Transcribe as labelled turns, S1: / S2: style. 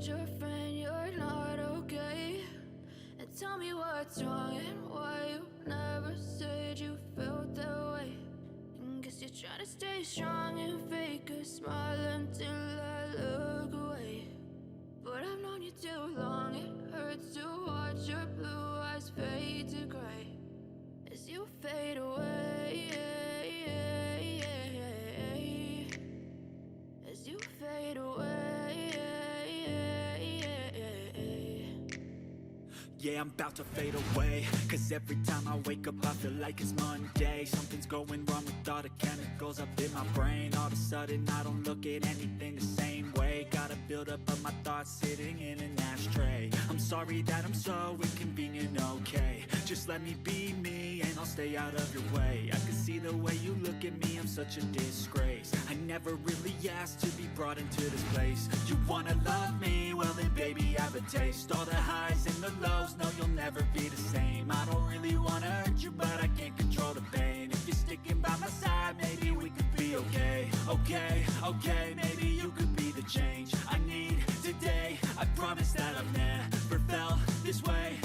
S1: told your friend you're not okay? And tell me what's wrong and why you never said you felt that way. And guess you're trying to stay strong and fake a smile until I look away. But I've known you too long, it hurts to watch your blue eyes fade to gray as you fade away, as you fade away.
S2: Yeah, I'm about to fade away, cause every time I wake up I feel like it's Monday. Something's going wrong with all the chemicals up in my brain. All of a sudden I don't look at anything the same way. Got a buildup of my thoughts sitting in an ashtray. I'm sorry that I'm so inconvenient, okay? Just let me be me and I'll stay out of your way. I can see the way you look at me, I'm such a disgrace. I never really asked to be brought into this place. You wanna love me? Well then baby I have a taste. All the highs and the lows, no you'll never be the same. I don't really wanna hurt you but I can't control the pain. If you're sticking by my side maybe we could be okay. Okay, maybe you could be the change I need today. I promise that I've never felt this way.